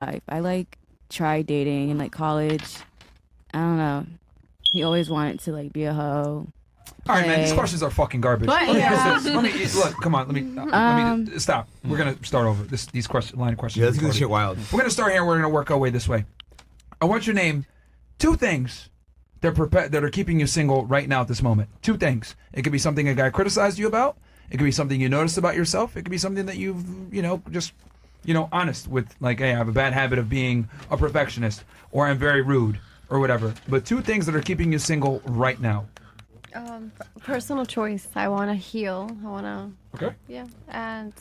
I like tried dating in like college. I don't know. He always wanted to like be a hoe. All right, man. These questions are fucking garbage. But, yeah. Let me look. Come on. Let me stop. We're gonna start over. These line of questions. Yeah, let's get this shit wild. We're gonna start here. We're gonna work our way this way. I want you to name 2 things that are keeping you single right now at this moment. 2 things. It could be something a guy criticized you about. It could be something you noticed about yourself. It could be something that you've, just, honest with, like, hey, I have a bad habit of being a perfectionist, or I'm very rude, or whatever. But 2 things that are keeping you single right now. Personal choice. I want to heal. I want to. Okay. Yeah, and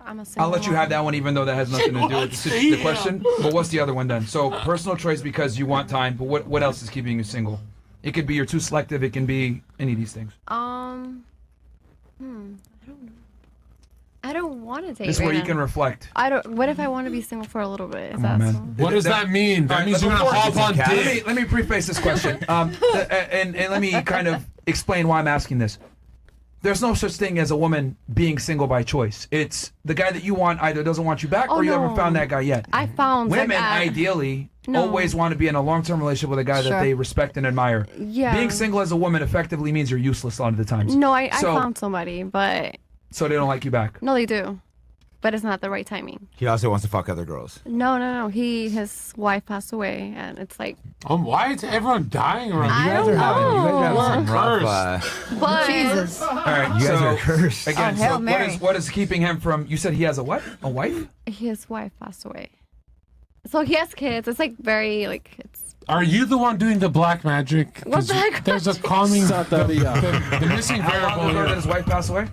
I'm a single I'll let you have that one, even though that has nothing to do with the question. But what's the other one then? So personal choice because you want time. But what else is keeping you single? It could be you're too selective. It can be any of these things. I don't know. I don't want to date. This is where you can reflect. What if I want to be single for a little bit? Come on, man. What does that mean? That means you're gonna hop on dick. Let me preface this question, and let me kind of explain why I'm asking this. There's no such thing as a woman being single by choice. It's the guy that you want either doesn't want you back, or you haven't found that guy yet. I found women ideally always want to be in a long-term relationship with a guy that they respect and admire. Yeah. Being single as a woman effectively means you're useless a lot of the times. No, I found somebody, but. So they don't like you back. No, they do, but it's not the right timing. He also wants to fuck other girls. No. His wife passed away, and it's like. Why is everyone dying around? I don't know. Some rough. But Jesus. All right, you guys are cursed. Again, Hail so Mary. what is keeping him from? You said he has a what? A wife? His wife passed away, so he has kids. It's like very like it's. Are you the one doing the black magic? What the heck? There's a calming. The missing How long variable ago did here. his wife pass away?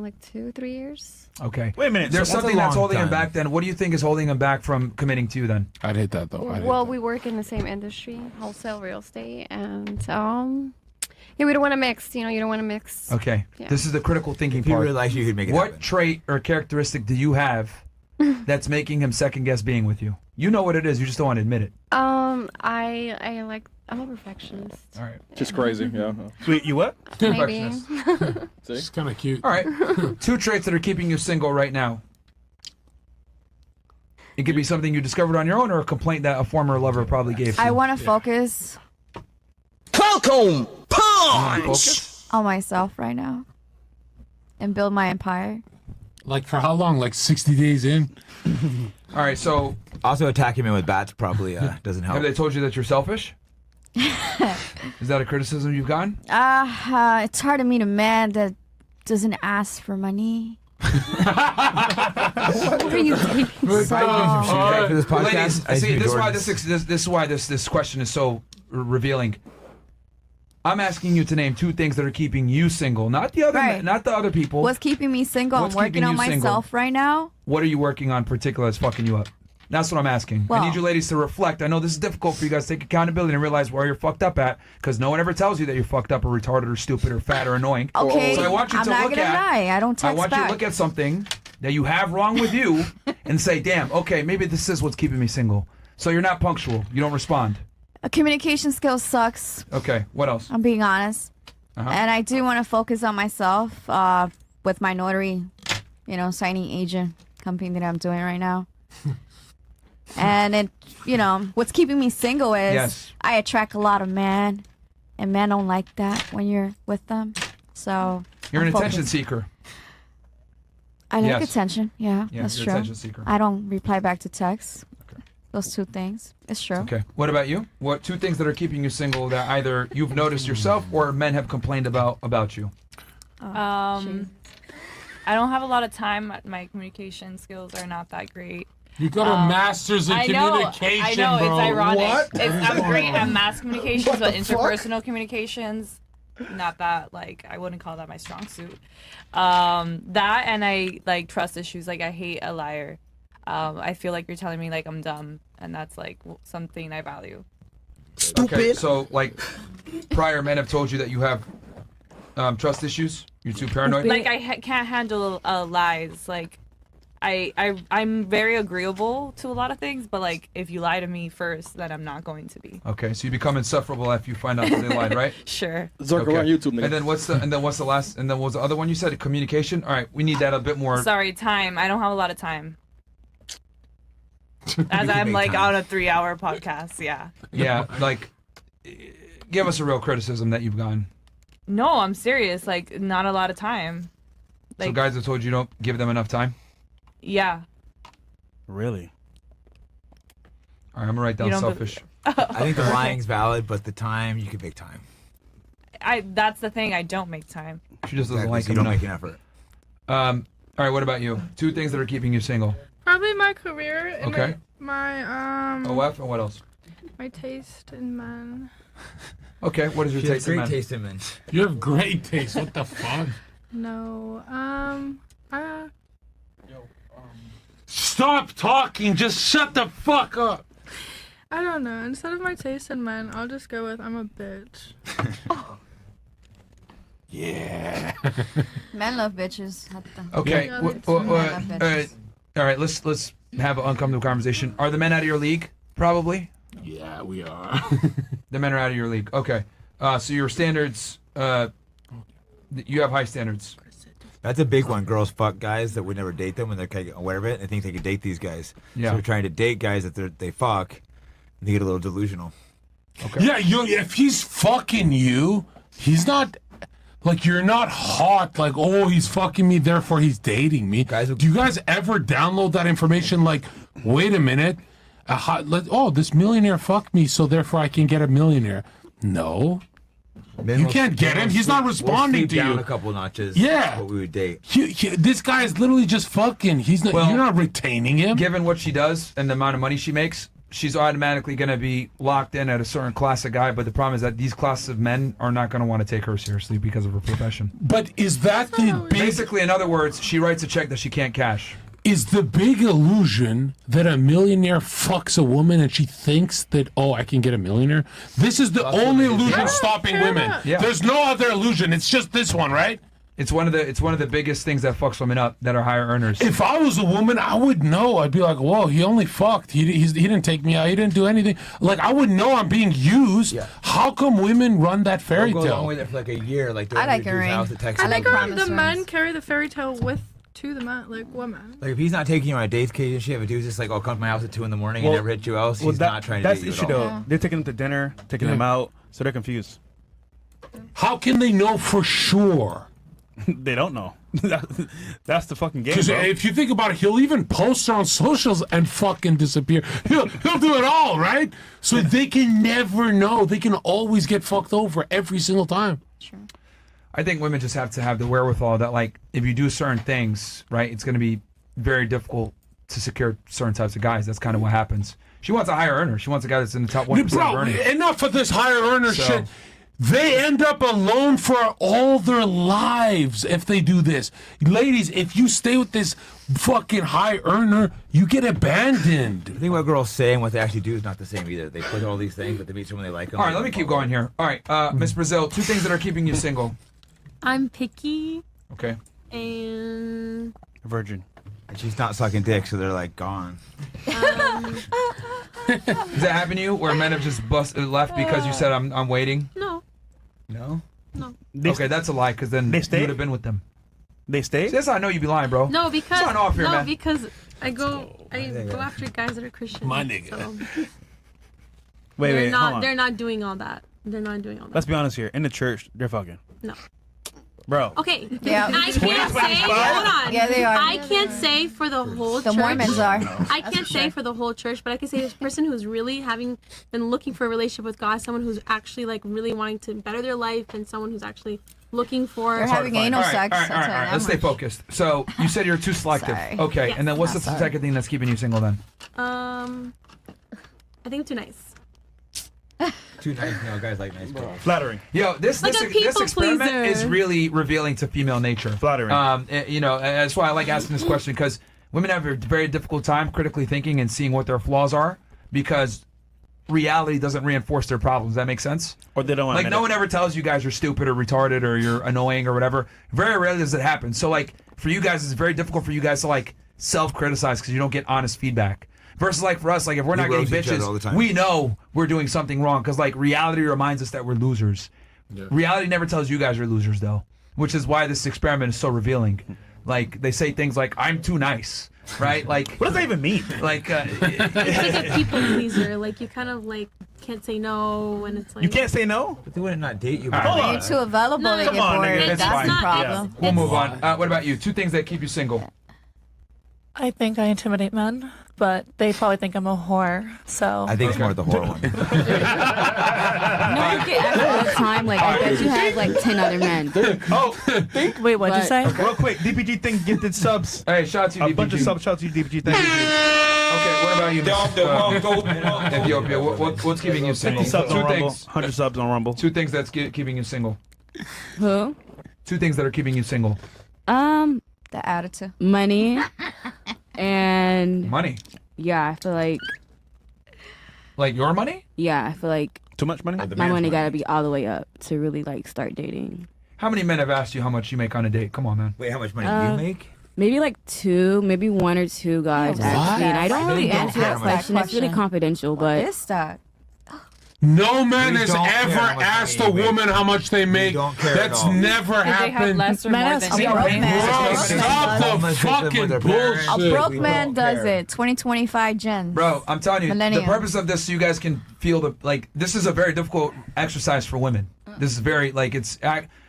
Like 2-3 years. Okay. Wait a minute. There's so that's something a that's long holding him time. back then. What do you think is holding him back from committing to you then? I'd hate that though. Well, we work in the same industry, wholesale real estate, and yeah, we don't want to mix. You don't want to mix. Okay. Yeah. This is the critical thinking If he part. really likes you, he'd make it What happen. trait or characteristic do you have that's making him second guess being with you? You know what it is. You just don't want to admit it. I'm a perfectionist. All right. Just crazy, yeah. Wait, you what? Maybe. It's kind of cute. All right. 2 traits that are keeping you single right now. It could be something you discovered on your own or a complaint that a former lover probably gave to you. I want to focus Focus? on myself right now and build my empire. Like for how long? Like 60 days in? All right, so Also, attacking me with bats probably doesn't help. have they told you that you're selfish? Is that a criticism you've gotten? It's hard to meet a man that doesn't ask for money. What are you doing? For this podcast, Ladies, I see, speak this is why Jordans. this is why this question is so revealing. I'm asking you to name 2 things that are keeping you single, not the other, Right. not the other people. What's keeping me single? What's I'm working keeping on you single? myself right now. What are you working on particular that's fucking you up? That's what I'm asking. I Well- need you ladies to reflect. I know this is difficult for you guys to take accountability and realize where you're fucked up at, because no one ever tells you that you're fucked up or retarded or stupid or fat or annoying. Okay, So I want you I'm to not look gonna at. lie. I don't text I want you back. to look at something that you have wrong with you and say, damn, okay, maybe this is what's keeping me single. So you're not punctual. You don't respond. Communication skills sucks. Okay, what else? I'm being honest. Uh-huh. And I do want to focus on myself with my notary, signing agent company that I'm doing right now. And it, what's keeping me single is Yes. I attract a lot of men, and men don't like that when you're with them. So You're I'm an attention focused. seeker. I like Yes. attention. Yeah, Yeah, that's you're true. an attention seeker. I don't reply back to texts. Okay. Those 2 things. It's true. Okay. What about you? What 2 things that are keeping you single that either you've noticed yourself or men have complained about you? I don't have a lot of time. My communication skills are not that great. You got a master's in communication, I know, bro. it's ironic. What? I'm great at mass communications, but interpersonal communications, not that, I wouldn't call that my strong suit. That and I, trust issues. I hate a liar. I feel like you're telling me, I'm dumb, and that's, something I value. Stupid. Okay, so, prior men have told you that you have trust issues? You're too paranoid? I can't handle lies. I'm very agreeable to a lot of things, but if you lie to me first, then I'm not going to be. Okay, so you become insufferable after you find out that they lied, right? Sure. Zucker on YouTube, nigga. And then what's the last? And then what was the other one you said? Communication. All right, we need that a bit more. Sorry, time. I don't have a lot of time. As I'm make like time. on a 3-hour podcast. Yeah. Yeah, like, give us a real criticism that you've gotten. No, I'm serious. Like, not a lot of time. So Like, guys have told you don't give them enough time? yeah. Really? All right, I'm gonna write down You don't selfish. I think the lying's valid, but the time, you can make time. That's the thing. I don't make time. She just doesn't Exactly, like so you him don't enough. make an effort. All right, what about you? 2 things that are keeping you single. Probably my career and Okay. my OF and what else? my taste in men. Okay, what is your She has taste in great men? taste in men. You have great taste. What the fuck? No, Stop talking. Just shut the fuck up. I don't know. Instead of my taste in men, I'll just go with I'm a bitch. Yeah. Men love bitches. Okay. Yeah, wh- it's wh- men wh- love all bitches. right. All right. Let's have an uncomfortable conversation. Are the men out of your league? Probably. Yeah, we are. The men are out of your league. Okay. So your standards. You have high standards. That's a big one. Girls fuck guys that would never date them when they're kind of aware of it. They think they could date these guys. Yeah. So they're trying to date guys that they fuck. And they get a little delusional. Okay. Yeah, if he's fucking you, he's not. Like, you're not hot, like, oh, he's fucking me, therefore he's dating me. Guys will- Do you guys ever download that information like, wait a minute, this millionaire fucked me, so therefore I can get a millionaire? No. Men You will- can't get men him. will He's not sleep- responding we'll sleep to down you. a couple notches. Yeah. What we would date. This guy is literally just fucking. He's not. Well, you're not retaining him. Given what she does and the amount of money she makes, she's automatically going to be locked in at a certain class of guy. But the problem is that these classes of men are not going to want to take her seriously because of her profession. But is that the big? Basically, in other words, she writes a check that she can't cash. Is the big illusion that a millionaire fucks a woman and she thinks that, oh, I can get a millionaire? This is the only illusion stopping women. Yeah. There's no other illusion. It's just this one, right? It's one of the biggest things that fucks women up that are higher earners. If I was a woman, I would know. I'd be like, whoa, he only fucked. He didn't take me out. He didn't do anything. Like, I would know I'm being used. Yeah. How come women run that fairy They'll go along tale? with it for like a year. Like, I like a dude's ring. house that texts I him. like Or promise the men rings. carry the fairy tale to the men, like women. Like, if he's not taking you on a date occasion, shit, if a dude's just like, oh, come to my house at 2 in the morning and Well- never hit you else, he's not trying to That's date the you issue, at all. though. Yeah. They're taking them to dinner, taking them out, so they're confused. How can they know for sure? They don't know. That's the fucking game, Because bro. if you think about it, he'll even post on socials and fucking disappear. He'll do it all, right? So they can never know. They can always get fucked over every single time. Sure. I think women just have to have the wherewithal that, like, if you do certain things, right, it's going to be very difficult to secure certain types of guys. That's kind of what happens. She wants a higher earner. She wants a guy that's in the top 1% of Bro, earnings. enough of this higher earner So- shit. They end up alone for all their lives if they do this. Ladies, if you stay with this fucking high earner, you get abandoned. The thing what girls say and what they actually do is not the same either. They put all these things, but they meet someone they like them. All right, let me keep going here. All right, Miss Brazil, 2 things that are keeping you single. I'm picky Okay. and Virgin. And she's not sucking dick, so they're like gone. Does that happen to you where men have just left because you said I'm waiting? no. No. They, Okay, that's a lie because then They you stay? would have been with them. they stay? See, that's how I know you be lying, bro. No, because Sign off here, man. because I go after guys that are Christian. My nigga. So Wait, they're hold not on. they're not doing all that. They're not doing all that. Let's be honest here. In the church, they're fucking. No. Bro. Okay. Yeah. I can't say. Hold on. Yeah, they are. I can't say for the whole The church. Mormons are. I can't say for the whole church, but I can say this person who's really been looking for a relationship with God, someone who's actually like really wanting to better their life, and someone who's actually looking for. They're having anal All right, sex. all right, all I'll right, tell all you right. that Let's stay much. focused. So you said you're too selective. Sorry. Okay, Yes. and then what's the Sorry. second thing that's keeping you single then? I think I'm too nice. Too nice. No, guys like nice girls. Flattering. Yo, this Like a this people experiment pleaser. is really revealing to female nature. Flattering. You know, that's why I like asking this question because women have a very difficult time critically thinking and seeing what their flaws are because reality doesn't reinforce their problems. That makes sense? Or they don't want to Like no one ever tells you guys you're stupid or retarded or you're annoying or whatever. Very rarely does it happen. So like for you guys, it's very difficult for you guys to like self-criticize because you don't get honest feedback. Versus like for us, like if we're We not getting roast each other all the bitches, time. we know we're doing something wrong because like reality reminds us that we're losers. Reality never tells you guys you're losers though, which is why this experiment is so revealing. Like they say things like "I'm too nice," right? Like, What does that even mean? like, It's like a people pleaser. Like you kind of like can't say no, and it's like You can't say no? But they wouldn't not date you. Hold When on. you're too available, No, they come get on, bored. nigga, it's That's the fine. problem. we'll move on. What about you? 2 things that keep you single. I think I intimidate men, but they probably think I'm a whore. So I think it's more the horror one. You know, you get asked all the time, like, I bet you have like 10 other men. Oh, wait, what'd you But- say? real quick, DPG thing gifted subs. Hey, shout out to you, A bunch of DPG. subs. Shout out to you, DPG. Thank you. Okay, what about you, Miss, Ethiopia? What's keeping you single? 50 subs Two on Rumble. things. 100 subs on Rumble. 2 things that's keeping you single. Who? 2 things that are keeping you single. The attitude. Money. And Money. yeah, I feel like your money. Yeah, I feel like Too much money? my money gotta be all the way up to really like start dating. How many men have asked you how much you make on a date? Come on, man. Wait, how much money do you make? Maybe like 2, maybe 1 or 2 guys What? actually. And I don't They really don't answer care that how much- question. It's really confidential, What but is that? No man We has don't care ever how much asked money a you make. woman how much they make. don't care at That's all. never Did they have happened. less or Man, more that's than a you? broke man. Bro, Broke man stop does the it. fucking With their A parents. bullshit. broke We man don't does care. it. 2025 gens. Bro, I'm telling you, Millennium. the purpose of this so you guys can feel the, like, this is a very difficult exercise for women. This is very, like, it's,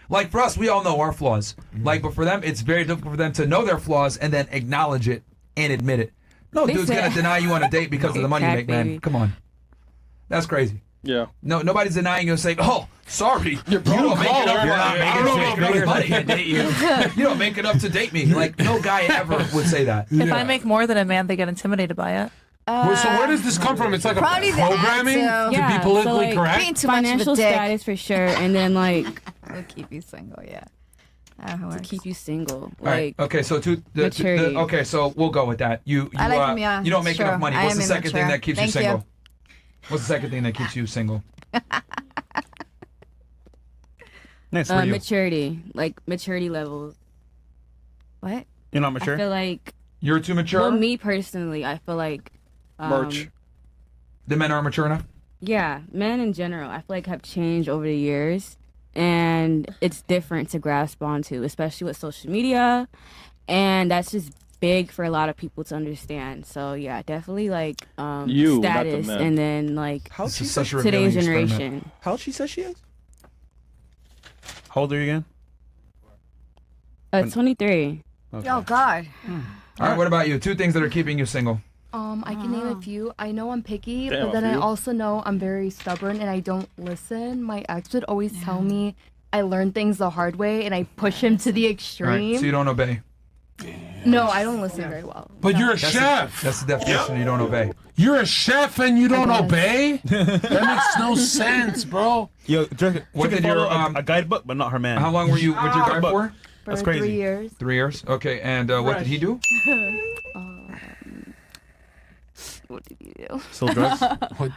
like, for us, we all know our flaws. Like, but for them, it's very difficult for them to know their flaws and then acknowledge it and admit it. No They dude's say- going to deny you on a date because of the money you Crack make, man. baby. Come on. That's crazy. Yeah. No, nobody's denying you and saying, "Oh, sorry, you don't make call it up. her. You're not I don't making know six about figures. I money. can't date you. You don't make it up to date me." Like, no guy ever would say that. If I make more than a man, they get intimidated by it. Well, so where does this come from? It's like a Probably the programming attitude. to Yeah, be politically so, like, correct. Being too much of a financial dick status for sure, and then like will keep you single. Yeah. to keep you single. All right. Like Okay. So maturity. okay. So we'll go with that. You I like him, yeah, you don't make sure. enough money. I What's am the second thing immature. that keeps Thank you you. single? What's the second thing that keeps you single? Nice for you. maturity, like maturity levels. What? You're not I mature? feel like You're too mature. well, me personally, I feel like The men aren't mature enough. yeah, men in general, I feel like have changed over the years, and it's different to grasp onto, especially with social media, and that's just big for a lot of people to understand. So yeah, definitely like You, not the status, men. and then like How This is such a revealing today's experiment. generation. How old she says she is? How old are you again? 23. Okay. Oh God. All right. What about you? 2 things that are keeping you single. I can name a few. I know I'm picky, Damn, but then a I few. also know I'm very stubborn and I don't listen. My ex would always tell me I learned things the hard way and I push him to the All extreme. right. So you don't obey. No, I don't listen very well. But you're a That's chef. That's the definition. You don't obey. You're a chef and you don't guess. obey? That makes no sense, bro. Yo, Drake, What she can did your, follow a guidebook, but not her man. How long were you with your guy for? For That's crazy. 3 years. 3 years. Okay. And what did he do? What did you do? Still drugs?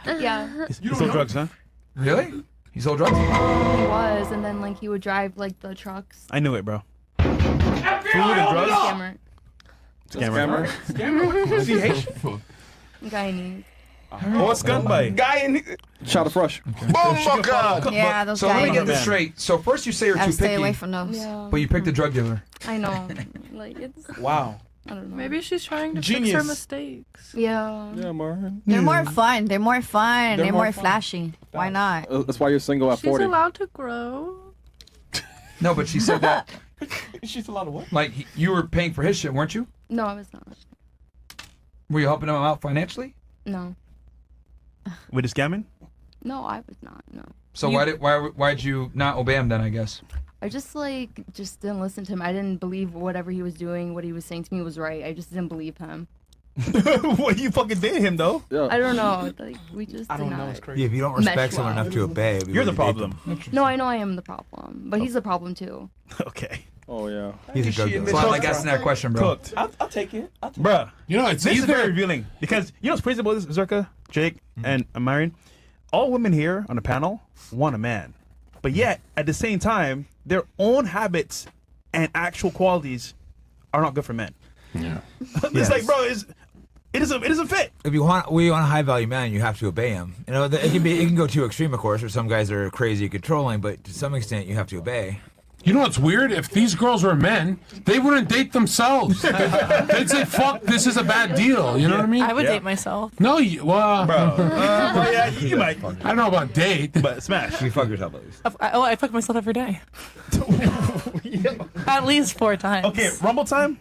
Yeah, Still drugs, huh? Really? He sold drugs. he was, and then like he would drive like the trucks. I knew it, bro. Food and drugs? Scammer. Scammer. Is he Haitian? Guyanese. Oh, what's gun by? Guy in Shot of Fresh. Oh my God. Yeah, those So let me guys. get this Man. straight. So first you say you're Gotta too stay away picky, from those. Yeah. but you picked a drug dealer. I know. Like it's. Wow. I don't know. Maybe she's trying to fix Genius. her mistakes. Yeah. Yeah, Myron. They're more fun. They're more fun. They're They're more more fun. flashy. Why not? That's why you're single at She's 40. allowed to grow. No, but she said that She's allowed to what? like you were paying for his shit, weren't you? No, I was not. Were you helping him out financially? No. With the scamming? No, I was not. No. So why'd you not obey him then? I guess. I just didn't listen to him. I didn't believe whatever he was doing, what he was saying to me was right. I just didn't believe him. What, you fucking dated him, though? Yeah. I don't know. Like we just I did don't know. not. It's crazy. Yeah, if you don't Mesh respect someone well. enough to obey, we You're the wouldn't date problem. No, I know I am the problem, but he's the problem too. Okay. Oh, yeah. them. He's a drug dealer. So I like asking that question, bro. Cooked. I'll take it. Bruh. You know, it's This is very either revealing because you know what's crazy about this, Zerka, Jake, and Myron? All women here on the panel want a man, but yet at the same time, their own habits and actual qualities are not good for men. Yeah. It's like, bro, it doesn't fit. If you want a high value man, you have to obey him. You know, it can go too extreme, of course. Or some guys are crazy, controlling, but to some extent, you have to obey. You know what's weird? If these girls were men, they wouldn't date themselves. They'd say, "Fuck, this is a bad deal." You know what I mean? I would date myself. No, well, Well, yeah, you might. I don't know about date. But smash. You fuck yourself at least. I fuck myself every day. At least 4 times. Okay, Rumble time.